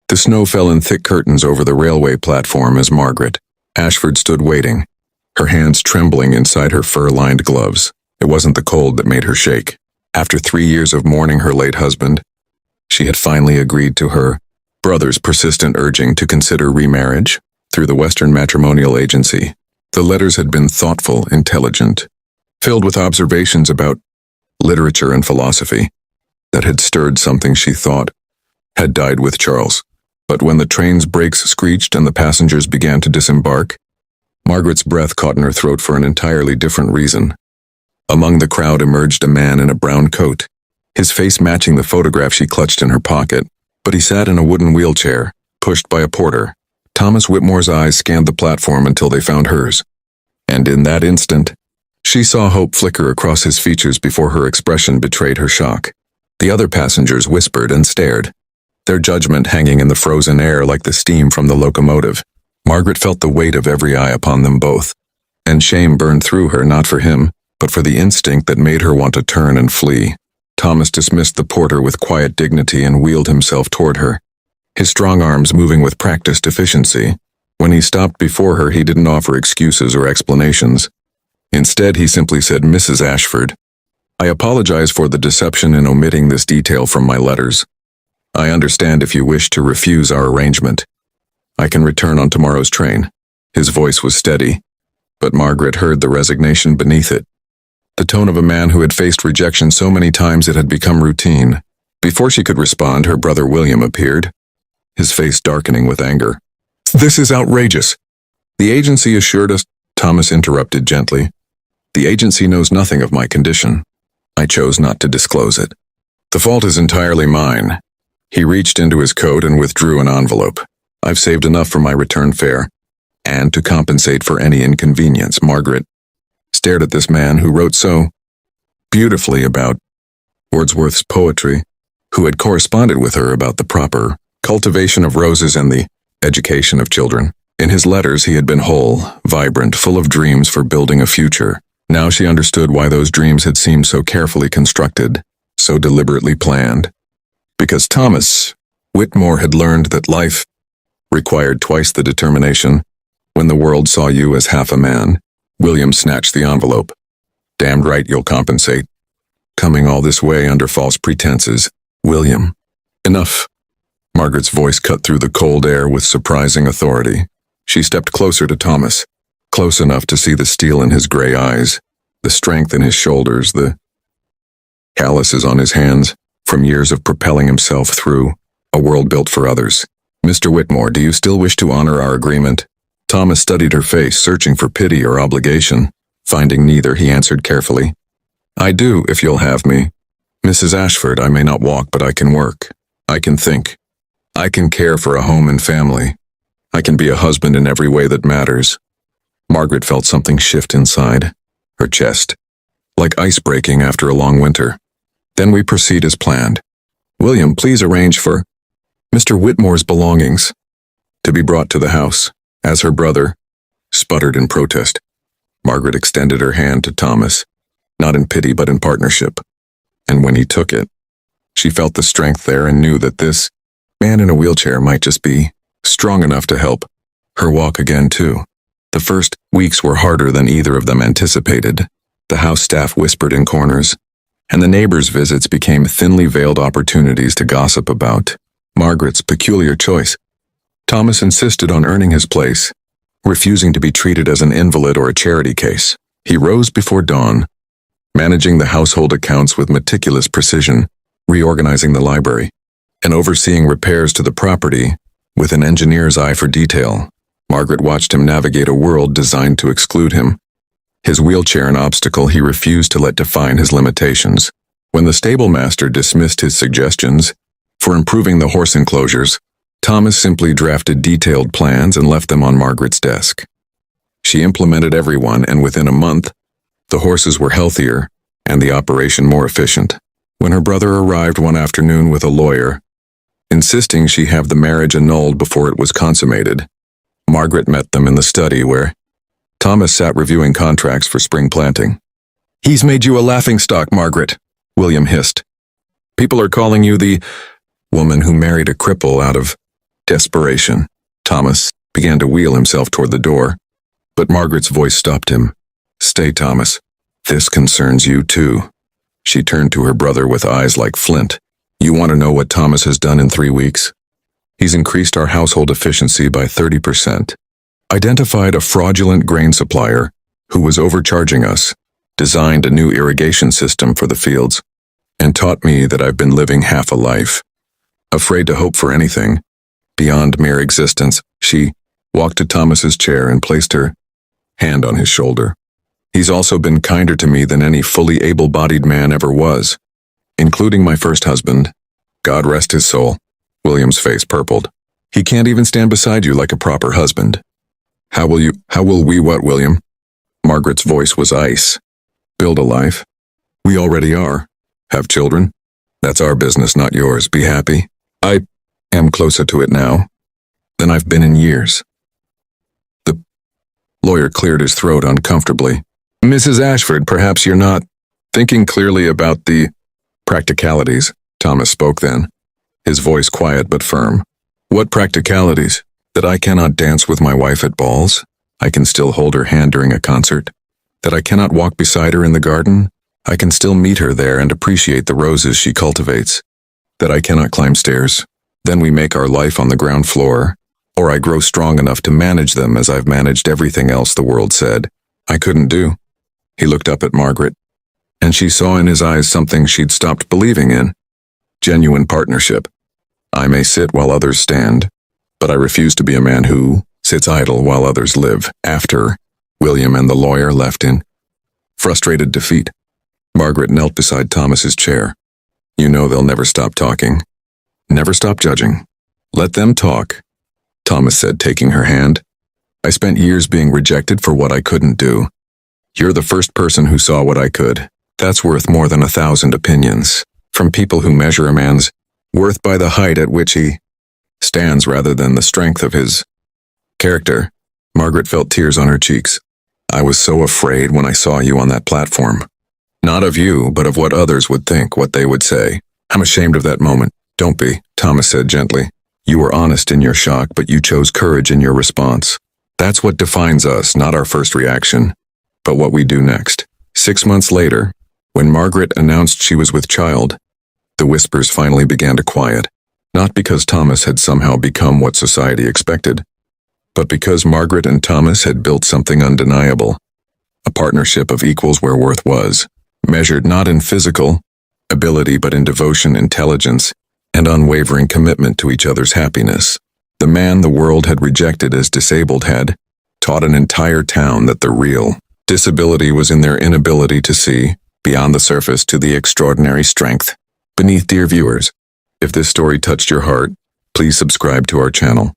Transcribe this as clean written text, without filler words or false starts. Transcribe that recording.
The snow fell in thick curtains over the railway platform as Margaret Ashford stood waiting, her hands trembling inside her fur-lined gloves. It wasn't the cold that made her shake. After 3 years of mourning her late husband, she had finally agreed to her brother's persistent urging to consider remarriage through the Western Matrimonial Agency. The letters had been thoughtful, intelligent, filled with observations about literature and philosophy that had stirred something she thought had died with Charles. But when the train's brakes screeched and the passengers began to disembark, Margaret's breath caught in her throat for an entirely different reason. Among the crowd emerged a man in a brown coat, his face matching the photograph she clutched in her pocket, but he sat in a wooden wheelchair, pushed by a porter. Thomas Whitmore's eyes scanned the platform until they found hers. And in that instant, she saw hope flicker across his features before her expression betrayed her shock. The other passengers whispered and stared, their judgment hanging in the frozen air like the steam from the locomotive. Margaret felt the weight of every eye upon them both, and shame burned through her, not for him, but for the instinct that made her want to turn and flee. Thomas dismissed the porter with quiet dignity and wheeled himself toward her, his strong arms moving with practiced efficiency. When he stopped before her, he didn't offer excuses or explanations. Instead, he simply said, "Mrs. Ashford, I apologize for the deception in omitting this detail from my letters. I understand if you wish to refuse our arrangement. I can return on tomorrow's train." His voice was steady, but Margaret heard the resignation beneath it, the tone of a man who had faced rejection so many times it had become routine. Before she could respond, her brother William appeared, his face darkening with anger. "This is outrageous." "The agency assured us," Thomas interrupted gently. "The agency knows nothing of my condition. I chose not to disclose it. The fault is entirely mine." He reached into his coat and withdrew an envelope. "I've saved enough for my return fare, and to compensate for any inconvenience." Margaret stared at this man who wrote so beautifully about Wordsworth's poetry, who had corresponded with her about the proper cultivation of roses and the education of children. In his letters, he had been whole, vibrant, full of dreams for building a future. Now she understood why those dreams had seemed so carefully constructed, so deliberately planned. Because Thomas Whitmore had learned that life required twice the determination when the world saw you as half a man. William snatched the envelope. "Damned right you'll compensate. Coming all this way under false pretenses. William." "Enough." Margaret's voice cut through the cold air with surprising authority. She stepped closer to Thomas, close enough to see the steel in his gray eyes, the strength in his shoulders, the calluses on his hands, from years of propelling himself through a world built for others. "Mr. Whitmore, do you still wish to honor our agreement?" Thomas studied her face, searching for pity or obligation. Finding neither, he answered carefully, "I do, if you'll have me. Mrs. Ashford, I may not walk, but I can work. I can think. I can care for a home and family. I can be a husband in every way that matters." Margaret felt something shift inside her chest, like ice breaking after a long winter. "Then we proceed as planned. William, please arrange for Mr. Whitmore's belongings to be brought to the house." As her brother sputtered in protest, Margaret extended her hand to Thomas, not in pity but in partnership. And when he took it, she felt the strength there and knew that this man in a wheelchair might just be strong enough to help her walk again too. The first weeks were harder than either of them anticipated. The house staff whispered in corners, and the neighbors' visits became thinly veiled opportunities to gossip about Margaret's peculiar choice. Thomas insisted on earning his place, refusing to be treated as an invalid or a charity case. He rose before dawn, managing the household accounts with meticulous precision, reorganizing the library, and overseeing repairs to the property with an engineer's eye for detail. Margaret watched him navigate a world designed to exclude him. His wheelchair an obstacle he refused to let define his limitations. When the stable master dismissed his suggestions for improving the horse enclosures, Thomas simply drafted detailed plans and left them on Margaret's desk. She implemented every one, and within a month, the horses were healthier and the operation more efficient. When her brother arrived one afternoon with a lawyer, insisting she have the marriage annulled before it was consummated, Margaret met them in the study where Thomas sat reviewing contracts for spring planting. "He's made you a laughingstock, Margaret," William hissed. "People are calling you the woman who married a cripple out of Desperation. Thomas began to wheel himself toward the door, but Margaret's voice stopped him. Stay, Thomas. This concerns you too. She turned to her brother with eyes like flint. You want to know what Thomas has done in 3 weeks? He's increased our household efficiency by 30%, identified a fraudulent grain supplier who was overcharging us, designed a new irrigation system for the fields, and taught me that I've been living half a life. Afraid to hope for anything beyond mere existence, she walked to Thomas's chair and placed her hand on his shoulder. He's also been kinder to me than any fully able-bodied man ever was, including my first husband. God rest his soul. William's face purpled. He can't even stand beside you like a proper husband. How will we what, William? Margaret's voice was ice. Build a life? We already are. Have children? That's our business, not yours. Be happy. I am closer to it now than I've been in years. The lawyer cleared his throat uncomfortably. Mrs. Ashford, perhaps you're not thinking clearly about the practicalities. Thomas spoke then, his voice quiet but firm. What practicalities? That I cannot dance with my wife at balls? I can still hold her hand during a concert? That I cannot walk beside her in the garden? I can still meet her there and appreciate the roses she cultivates? That I cannot climb stairs? Then we make our life on the ground floor, or I grow strong enough to manage them as I've managed everything else the world said I couldn't do. He looked up at Margaret, and she saw in his eyes something she'd stopped believing in. Genuine partnership. I may sit while others stand, but I refuse to be a man who sits idle while others live. After William and the lawyer left in frustrated defeat, Margaret knelt beside Thomas's chair. You know they'll never stop talking. Never stop judging. Let them talk, Thomas said, taking her hand. I spent years being rejected for what I couldn't do. You're the first person who saw what I could. That's worth more than 1,000 opinions, from people who measure a man's worth by the height at which he stands rather than the strength of his character. Margaret felt tears on her cheeks. I was so afraid when I saw you on that platform. Not of you, but of what others would think, what they would say. I'm ashamed of that moment. Don't be, Thomas said gently. You were honest in your shock, but you chose courage in your response. That's what defines us, not our first reaction, but what we do next. 6 months later, when Margaret announced she was with child, the whispers finally began to quiet, not because Thomas had somehow become what society expected, but because Margaret and Thomas had built something undeniable, a partnership of equals where worth was, measured not in physical ability but in devotion, intelligence, and unwavering commitment to each other's happiness. The man the world had rejected as disabled had taught an entire town that the real disability was in their inability to see, beyond the surface, to the extraordinary strength beneath. Dear viewers, if this story touched your heart, please subscribe to our channel.